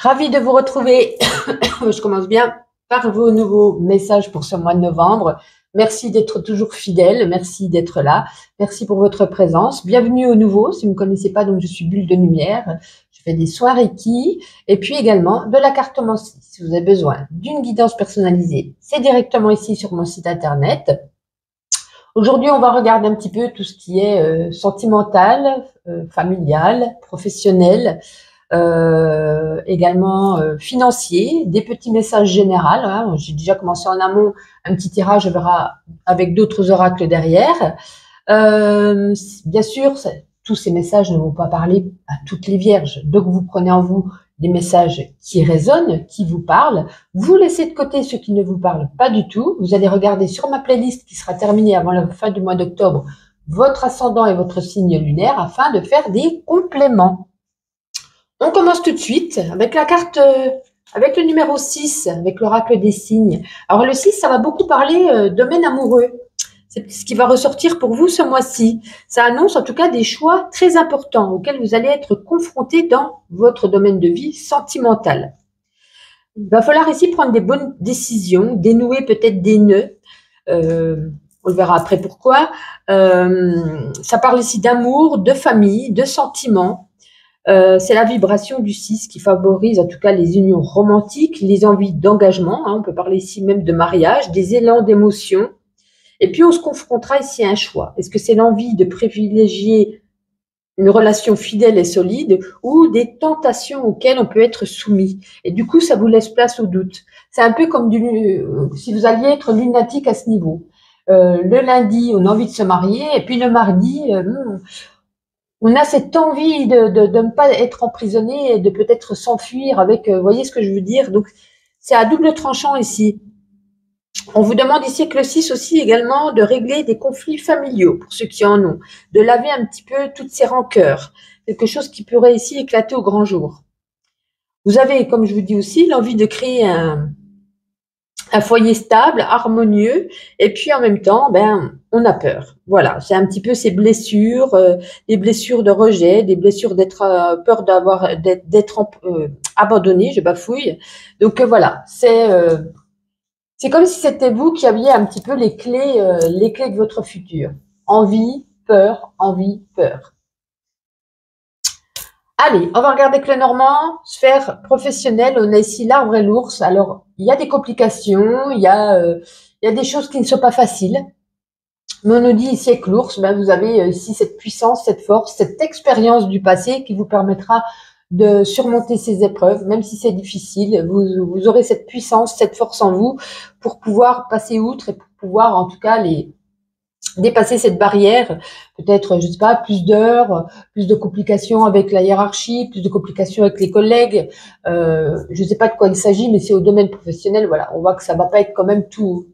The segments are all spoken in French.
Ravie de vous retrouver. Je commence bien par vos nouveaux messages pour ce mois de novembre. Merci d'être toujours fidèle, merci d'être là, merci pour votre présence. Bienvenue aux nouveaux, si vous ne me connaissez pas, donc je suis Bulle de Lumière. Je fais des soins Reiki et puis également de la cartomancie. Si vous avez besoin d'une guidance personnalisée, c'est directement ici sur mon site internet. Aujourd'hui, on va regarder un petit peu tout ce qui est sentimental, familial, professionnel, également financier, des petits messages généraux. Hein. J'ai déjà commencé en amont un petit tirage, on verra avec d'autres oracles derrière. Bien sûr, tous ces messages ne vont pas parler à toutes les vierges. Donc, vous prenez en vous des messages qui résonnent, qui vous parlent. Vous laissez de côté ceux qui ne vous parlent pas du tout. Vous allez regarder sur ma playlist qui sera terminée avant la fin du mois d'octobre votre ascendant et votre signe lunaire afin de faire des compléments. On commence tout de suite avec la carte, avec le numéro 6, avec l'oracle des signes. Alors le 6, ça va beaucoup parler domaine amoureux. C'est ce qui va ressortir pour vous ce mois-ci. Ça annonce en tout cas des choix très importants auxquels vous allez être confrontés dans votre domaine de vie sentimental. Il va falloir ici prendre des bonnes décisions, dénouer peut-être des nœuds. On le verra après pourquoi. Ça parle ici d'amour, de famille, de sentiments. C'est la vibration du 6 qui favorise en tout cas les unions romantiques, les envies d'engagement. Hein, on peut parler ici même de mariage, des élans d'émotion. Et puis, on se confrontera ici à un choix. Est-ce que c'est l'envie de privilégier une relation fidèle et solide ou des tentations auxquelles on peut être soumis? Et du coup, ça vous laisse place au doute. C'est un peu comme si vous alliez être lunatique à ce niveau. Le lundi, on a envie de se marier et puis le mardi, on a cette envie de ne pas être emprisonné et de peut-être s'enfuir avec, vous voyez ce que je veux dire? Donc, c'est à double tranchant ici. On vous demande ici avec le 6 aussi également de régler des conflits familiaux, pour ceux qui en ont, de laver un petit peu toutes ces rancœurs, quelque chose qui pourrait ici éclater au grand jour. Vous avez, comme je vous dis aussi, l'envie de créer un foyer stable, harmonieux, et puis en même temps, on a peur. Voilà, c'est un petit peu ces blessures, des blessures de rejet, des blessures d'être peur d'être abandonné, je bafouille. Donc voilà, c'est comme si c'était vous qui aviez un petit peu les clés de votre futur. Envie, peur, envie, peur. Allez, on va regarder avec le Normand, sphère professionnelle. On a ici l'arbre et l'ours. Alors, il y a des complications, il y a des choses qui ne sont pas faciles. Mais on nous dit ici avec l'ours, vous avez ici cette puissance, cette force, cette expérience du passé qui vous permettra de surmonter ces épreuves, même si c'est difficile. Vous aurez cette puissance, cette force en vous pour pouvoir passer outre et pour pouvoir en tout cas dépasser cette barrière. Peut-être, je sais pas, plus d'heures, plus de complications avec la hiérarchie, plus de complications avec les collègues. Je sais pas de quoi il s'agit, mais c'est au domaine professionnel. Voilà, on voit que ça va pas être quand même tout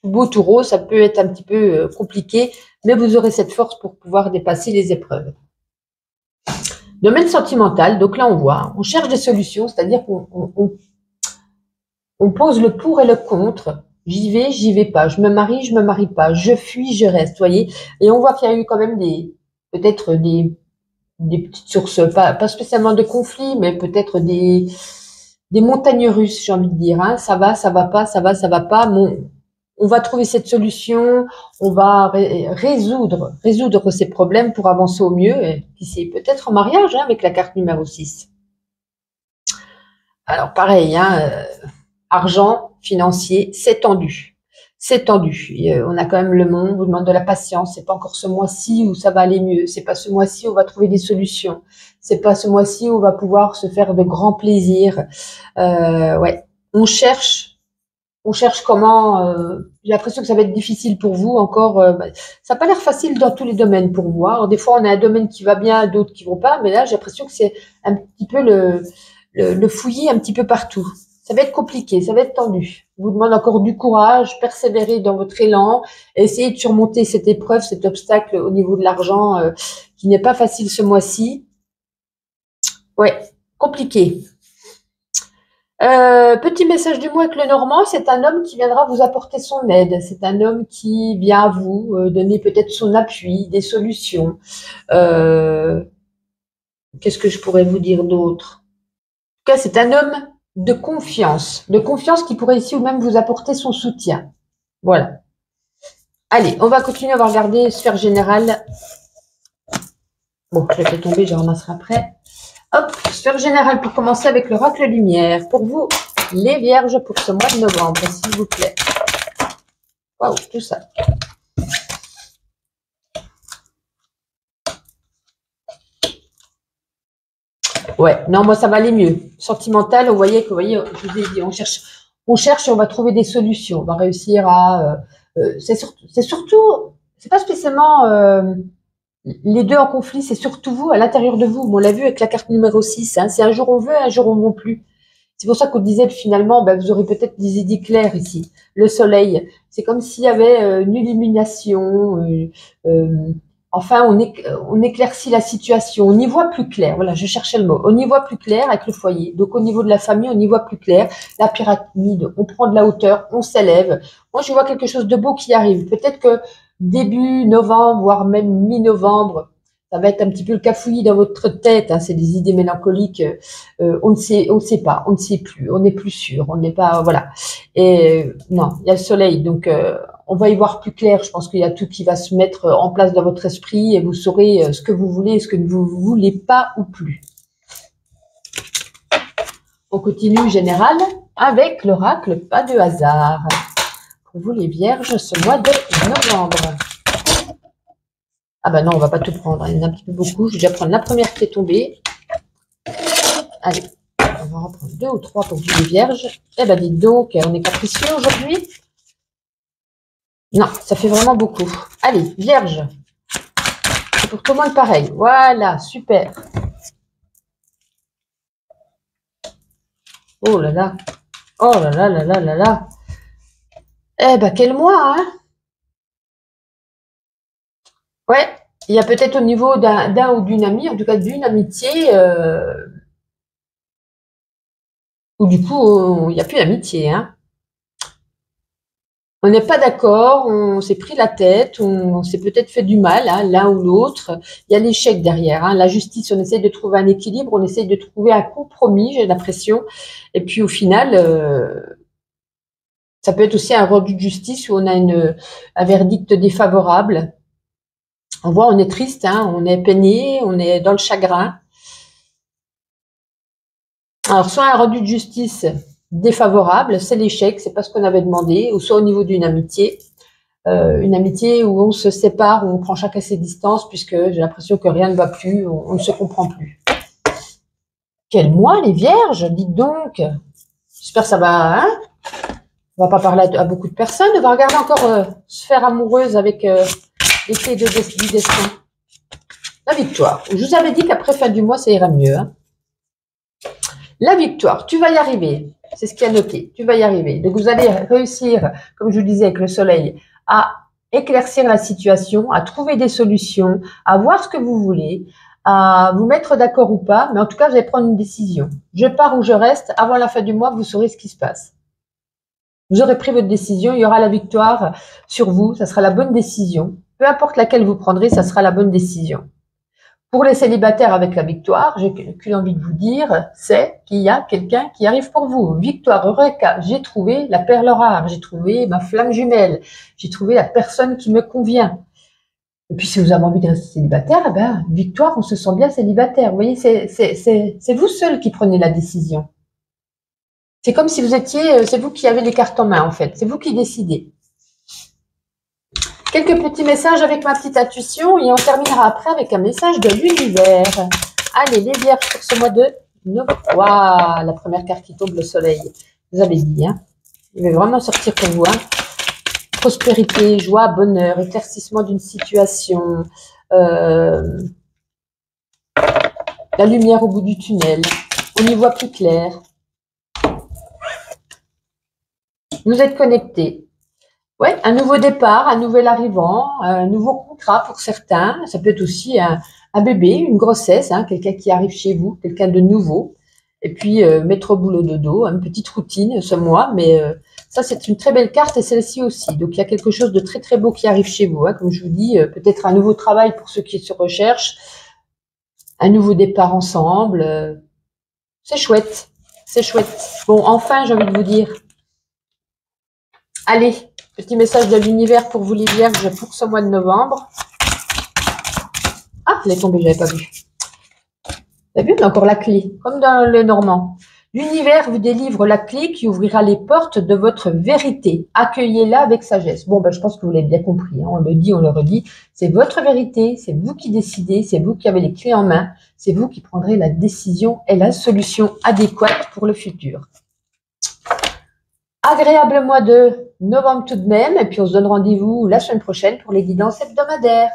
beau, tout rose. Ça peut être un petit peu compliqué, mais vous aurez cette force pour pouvoir dépasser les épreuves. Domaine sentimental, donc là on voit, on cherche des solutions, c'est-à-dire qu'on pose le pour et le contre. J'y vais pas. Je me marie pas. Je fuis, je reste, voyez. Et on voit qu'il y a eu quand même peut-être des petites sources, pas spécialement de conflits, mais peut-être des montagnes russes, j'ai envie de dire. Hein. Ça va pas, ça va pas. Bon, on va trouver cette solution, on va résoudre ces problèmes pour avancer au mieux. Et puis c'est peut-être en mariage hein, avec la carte numéro 6. Alors pareil, hein, argent, financier, c'est tendu. C'est tendu. On a quand même le monde, on vous demande de la patience. C'est pas encore ce mois-ci où ça va aller mieux. C'est pas ce mois-ci où on va trouver des solutions. C'est pas ce mois-ci où on va pouvoir se faire de grands plaisirs. Ouais, on cherche comment. J'ai l'impression que ça va être difficile pour vous encore. Ça n'a pas l'air facile dans tous les domaines pour vous. Hein. Alors, des fois, on a un domaine qui va bien, d'autres qui vont pas. Mais là, j'ai l'impression que c'est un petit peu le fouillis un petit peu partout. Ça va être compliqué, ça va être tendu. On vous demande encore du courage, persévérer dans votre élan, essayer de surmonter cette épreuve, cet obstacle au niveau de l'argent qui n'est pas facile ce mois-ci. Ouais, compliqué. Petit message du mois avec le Normand, c'est un homme qui viendra vous apporter son aide. C'est un homme qui vient à vous donner peut-être son appui, des solutions. Qu'est-ce que je pourrais vous dire d'autre? cas, c'est un homme de confiance qui pourrait ici ou même vous apporter son soutien. Voilà. Allez, on va continuer, on va regarder sphère générale. Bon, je vais tomber, je ramasserai après. Hop, sphère générale pour commencer avec l'oracle lumière. Pour vous, les vierges, pour ce mois de novembre, s'il vous plaît. Waouh, tout ça. Ouais, non, moi, ça va aller mieux. Sentimental, vous voyez, je vous ai dit, on cherche et on va trouver des solutions. On va réussir à... c'est surtout, c'est pas spécialement les deux en conflit, c'est surtout vous, à l'intérieur de vous. On l'a vu avec la carte numéro 6, hein, c'est un jour on veut, un jour on ne veut plus. C'est pour ça qu'on disait finalement, ben, vous aurez peut-être des idées claires ici. Le soleil, c'est comme s'il y avait une illumination, enfin, on éclaircit la situation, on y voit plus clair. Voilà, je cherchais le mot. On y voit plus clair avec le foyer. Donc, au niveau de la famille, on y voit plus clair. La pyramide, on prend de la hauteur, on s'élève. Moi, je vois quelque chose de beau qui arrive. Peut-être que début novembre, voire même mi-novembre, ça va être un petit peu le cafouillis dans votre tête. Hein, c'est des idées mélancoliques. On ne sait pas, on ne sait plus, on n'est plus sûr, on n'est pas, voilà. Et non, il y a le soleil, donc on va y voir plus clair. Je pense qu'il y a tout qui va se mettre en place dans votre esprit et vous saurez ce que vous voulez et ce que vous ne voulez pas ou plus. On continue général avec l'oracle, pas de hasard. Pour vous les vierges, ce mois de novembre. Ah ben non, on va pas tout prendre, il y en a un petit peu beaucoup. Je vais déjà prendre la première qui est tombée. Allez, on va reprendre 2 ou 3 pour vous les vierges. Eh ben dites donc, on est capricieux aujourd'hui. Non, ça fait vraiment beaucoup. Allez, vierge. C'est pour tout le monde pareil. Voilà, super. Oh là là. Oh là là là là là là. Eh ben, quel mois, hein? Ouais, il y a peut-être au niveau d'un ou d'une amie, en tout cas d'une amitié, où du coup, il n'y a plus d'amitié, hein. On n'est pas d'accord, on s'est pris la tête, on s'est peut-être fait du mal, hein, l'un ou l'autre. Il y a l'échec derrière. Hein. La justice, on essaye de trouver un équilibre, on essaye de trouver un compromis, j'ai l'impression. Et puis au final, ça peut être aussi un rendu de justice où on a un verdict défavorable. On voit, on est triste, hein, on est peiné, on est dans le chagrin. Alors, soit un rendu de justice défavorable, c'est l'échec, c'est pas ce qu'on avait demandé, ou soit au niveau d'une amitié, une amitié où on se sépare, où on prend chacun ses distances, puisque j'ai l'impression que rien ne va plus, on ne se comprend plus. Quel mois, les vierges, dites donc. J'espère que ça va, hein. On va pas parler à beaucoup de personnes, on va regarder encore sphère amoureuse avec les clés du destin. La victoire. Je vous avais dit qu'après fin du mois, ça ira mieux. Hein. La victoire, tu vas y arriver. C'est ce qu'il y a noté. Tu vas y arriver. Donc, vous allez réussir, comme je vous disais avec le soleil, à éclaircir la situation, à trouver des solutions, à voir ce que vous voulez, à vous mettre d'accord ou pas. Mais en tout cas, vous allez prendre une décision. Je pars ou je reste. Avant la fin du mois, vous saurez ce qui se passe. Vous aurez pris votre décision. Il y aura la victoire sur vous. Ça sera la bonne décision. Peu importe laquelle vous prendrez, ça sera la bonne décision. Pour les célibataires avec la victoire, j'ai qu'une envie de vous dire, c'est qu'il y a quelqu'un qui arrive pour vous. Victoire, Eureka, j'ai trouvé la perle rare, j'ai trouvé ma flamme jumelle, j'ai trouvé la personne qui me convient. Et puis si vous avez envie de rester célibataire, eh ben, victoire, on se sent bien célibataire. Vous voyez, c'est vous seul qui prenez la décision. C'est comme si vous étiez, c'est vous qui avez les cartes en main en fait, c'est vous qui décidez. Quelques petits messages avec ma petite intuition et on terminera après avec un message de l'univers. Allez, les vierges pour ce mois de novembre. Waouh, la première carte qui tombe, le soleil. Vous avez dit, hein. Il va vraiment sortir pour vous. Hein. Prospérité, joie, bonheur, éclaircissement d'une situation. La lumière au bout du tunnel. On y voit plus clair. Vous êtes connectés. Ouais, un nouveau départ, un nouvel arrivant, un nouveau contrat pour certains. Ça peut être aussi un bébé, une grossesse, hein, quelqu'un qui arrive chez vous, quelqu'un de nouveau. Et puis, mettre au boulot dodo, une petite routine ce mois. Mais ça, c'est une très belle carte et celle-ci aussi. Donc, il y a quelque chose de très, très beau qui arrive chez vous. Hein, comme je vous dis, peut-être un nouveau travail pour ceux qui se recherchent, un nouveau départ ensemble. C'est chouette. C'est chouette. Bon, enfin, j'ai envie de vous dire. Allez, petit message de l'univers pour vous les Vierges pour ce mois de novembre. Ah, elle est tombée, j'avais pas vu. Vous avez vu, on a encore la clé, comme dans le Normand. L'univers vous délivre la clé qui ouvrira les portes de votre vérité. Accueillez-la avec sagesse. Bon, ben, je pense que vous l'avez bien compris. Hein. On le dit, on le redit. C'est votre vérité, c'est vous qui décidez, c'est vous qui avez les clés en main, c'est vous qui prendrez la décision et la solution adéquate pour le futur. Agréable mois de novembre tout de même. Et puis, on se donne rendez-vous la semaine prochaine pour les guidances hebdomadaires.